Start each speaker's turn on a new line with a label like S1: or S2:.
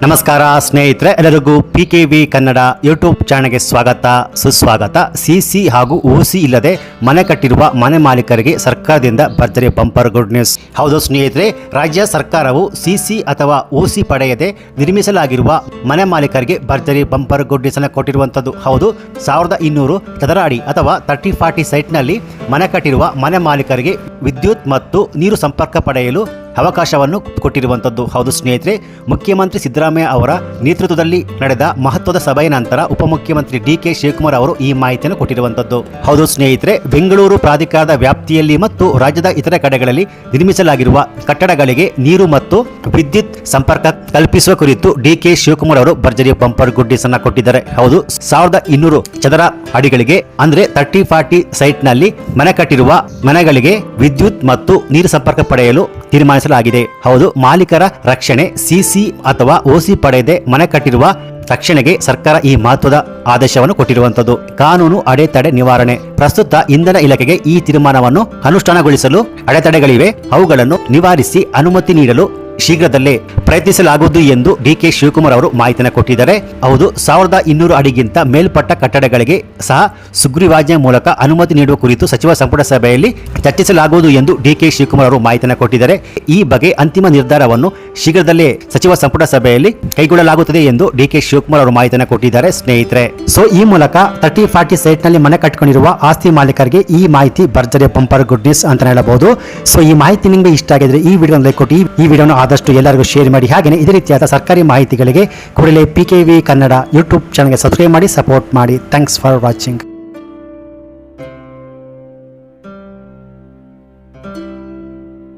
S1: ನಮಸ್ಕಾರ ಸ್ನೇಹಿತರೆ, ಎಲ್ಲರಿಗೂ PKV ಕನ್ನಡ ಯೂಟ್ಯೂಬ್ ಚಾನಲ್ಗೆ ಸ್ವಾಗತ ಸುಸ್ವಾಗತ. ಸಿಸಿ ಹಾಗೂ ಓಸಿ ಇಲ್ಲದೆ ಮನೆ ಕಟ್ಟಿರುವ ಮನೆ ಮಾಲೀಕರಿಗೆ ಸರ್ಕಾರದಿಂದ ಭರ್ಜರಿ ಬಂಪರ್ ಗುಡ್ ನ್ಯೂಸ್. ಹೌದು ಸ್ನೇಹಿತರೆ, ರಾಜ್ಯ ಸರ್ಕಾರವು ಸಿಸಿ ಅಥವಾ ಓಸಿ ಪಡೆಯದೆ ನಿರ್ಮಿಸಲಾಗಿರುವ ಮನೆ ಮಾಲೀಕರಿಗೆ ಭರ್ಜರಿ ಬಂಪರ್ ಗುಡ್ ನ್ಯೂಸ್ ಅನ್ನು ಕೊಟ್ಟಿರುವಂತದ್ದು. ಹೌದು, 1200 ಚದರ ಅಡಿ ಅಥವಾ 30-40 ಸೈಟ್ನಲ್ಲಿ ಮನೆ ಕಟ್ಟಿರುವ ಮನೆ ಮಾಲೀಕರಿಗೆ ವಿದ್ಯುತ್ ಮತ್ತು ನೀರು ಸಂಪರ್ಕ ಪಡೆಯಲು ಅವಕಾಶವನ್ನು ಕೊಟ್ಟಿರುವಂಥದ್ದು. ಹೌದು ಸ್ನೇಹಿತರೆ, ಮುಖ್ಯಮಂತ್ರಿ ಸಿದ್ದರಾಮಯ್ಯ ಅವರ ನೇತೃತ್ವದಲ್ಲಿ ನಡೆದ ಮಹತ್ವದ ಸಭೆಯ ನಂತರ ಉಪಮುಖ್ಯಮಂತ್ರಿ DK ಶಿವಕುಮಾರ್ ಅವರು ಈ ಮಾಹಿತಿಯನ್ನು ಕೊಟ್ಟಿರುವಂಥದ್ದು. ಹೌದು ಸ್ನೇಹಿತರೆ, ಬೆಂಗಳೂರು ಪ್ರಾಧಿಕಾರದ ವ್ಯಾಪ್ತಿಯಲ್ಲಿ ಮತ್ತು ರಾಜ್ಯದ ಇತರ ಕಡೆಗಳಲ್ಲಿ ನಿರ್ಮಿಸಲಾಗಿರುವ ಕಟ್ಟಡಗಳಿಗೆ ನೀರು ಮತ್ತು ವಿದ್ಯುತ್ ಸಂಪರ್ಕ ಕಲ್ಪಿಸುವ ಕುರಿತು DK ಶಿವಕುಮಾರ್ ಅವರು ಭರ್ಜರಿ ಬಂಪರ್ ಗುಡ್ ನ್ಯೂಸ್ ಅನ್ನು ಕೊಟ್ಟಿದ್ದಾರೆ. ಹೌದು, 1200 ಚದರ ಅಡಿಗಳಿಗೆ ಅಂದ್ರೆ 30-40 ಸೈಟ್ನಲ್ಲಿ ಮನೆ ಕಟ್ಟಿರುವ ಮನೆಗಳಿಗೆ ವಿದ್ಯುತ್ ಮತ್ತು ನೀರು ಸಂಪರ್ಕ ಪಡೆಯಲು ತೀರ್ಮಾನಿಸಲಾಗಿದೆ. ಹೌದು, ಮಾಲೀಕರ ರಕ್ಷಣೆ ಸಿಸಿ ಅಥವಾ ಓಸಿ ಪಡೆಯದೆ ಮನೆ ಕಟ್ಟಿರುವ ರಕ್ಷಣೆಗೆ ಸರ್ಕಾರ ಈ ಮಹತ್ವದ ಆದೇಶವನ್ನು ಕೊಟ್ಟಿರುವಂತದ್ದು. ಕಾನೂನು ಅಡೆತಡೆ ನಿವಾರಣೆ. ಪ್ರಸ್ತುತ ಇಂಧನ ಇಲಾಖೆಗೆ ಈ ತೀರ್ಮಾನವನ್ನು ಅನುಷ್ಠಾನಗೊಳಿಸಲು ಅಡೆತಡೆಗಳಿವೆ. ಅವುಗಳನ್ನು ನಿವಾರಿಸಿ ಅನುಮತಿ ನೀಡಲು ಶೀಘ್ರದಲ್ಲೇ ಪ್ರಯತ್ನಿಸಲಾಗುವುದು ಎಂದು DK ಶಿವಕುಮಾರ್ ಅವರು ಮಾಹಿತಿಯನ್ನು ಕೊಟ್ಟಿದ್ದಾರೆ. ಹೌದು, 1200 ಅಡಿಗಿಂತ ಮೇಲ್ಪಟ್ಟ ಕಟ್ಟಡಗಳಿಗೆ ಸಹ ಸುಗ್ರೀವಾಜ್ಞೆ ಮೂಲಕ ಅನುಮತಿ ನೀಡುವ ಕುರಿತು ಸಚಿವ ಸಂಪುಟ ಸಭೆಯಲ್ಲಿ ಚರ್ಚಿಸಲಾಗುವುದು ಎಂದು DK ಶಿವಕುಮಾರ್ ಅವರು ಮಾಹಿತಿಯನ್ನು ಕೊಟ್ಟಿದ್ದಾರೆ. ಈ ಬಗ್ಗೆ ಅಂತಿಮ ನಿರ್ಧಾರವನ್ನು ಶೀಘ್ರದಲ್ಲೇ ಸಚಿವ ಸಂಪುಟ ಸಭೆಯಲ್ಲಿ ಕೈಗೊಳ್ಳಲಾಗುತ್ತದೆ ಎಂದು DK ಶಿವಕುಮಾರ್ ಅವರು ಮಾಹಿತಿಯನ್ನು ಕೊಟ್ಟಿದ್ದಾರೆ. ಸ್ನೇಹಿತರೆ, ಸೊ ಈ ಮೂಲಕ 30-40 ಸೈಟ್ ನಲ್ಲಿ ಮನೆ ಕಟ್ಟಿಕೊಂಡಿರುವ ಆಸ್ತಿ ಮಾಲೀಕರಿಗೆ ಈ ಮಾಹಿತಿ ಭರ್ಜರಿ ಬಂಪರ್ ಗುಡ್ ನ್ಯೂಸ್ ಅಂತ ಹೇಳಬಹುದು. ಸೊ ಈ ಮಾಹಿತಿ ನಿಮಗೆ ಇಷ್ಟ ಆಗಿದ್ರೆ ಈ ವಿಡಿಯೋ ಲೈಕ್ ಕೊಟ್ಟು ಈ ವಿಡಿಯೋನ ಆದಷ್ಟು ಎಲ್ಲರಿಗೂ ಶೇರ್ ಮಾಡಿ. ಹಾಗೆಯೇ ಇದೇ ರೀತಿಯಾದ ಸರ್ಕಾರಿ ಮಾಹಿತಿಗಳಿಗೆ ಕೂಡಲೇ PKV ಕನ್ನಡ ಯೂಟ್ಯೂಬ್ ಚಾನಲ್ಗೆ ಸಬ್ಸ್ಕ್ರೈಬ್ ಮಾಡಿ, ಸಪೋರ್ಟ್ ಮಾಡಿ. Thanks for watching.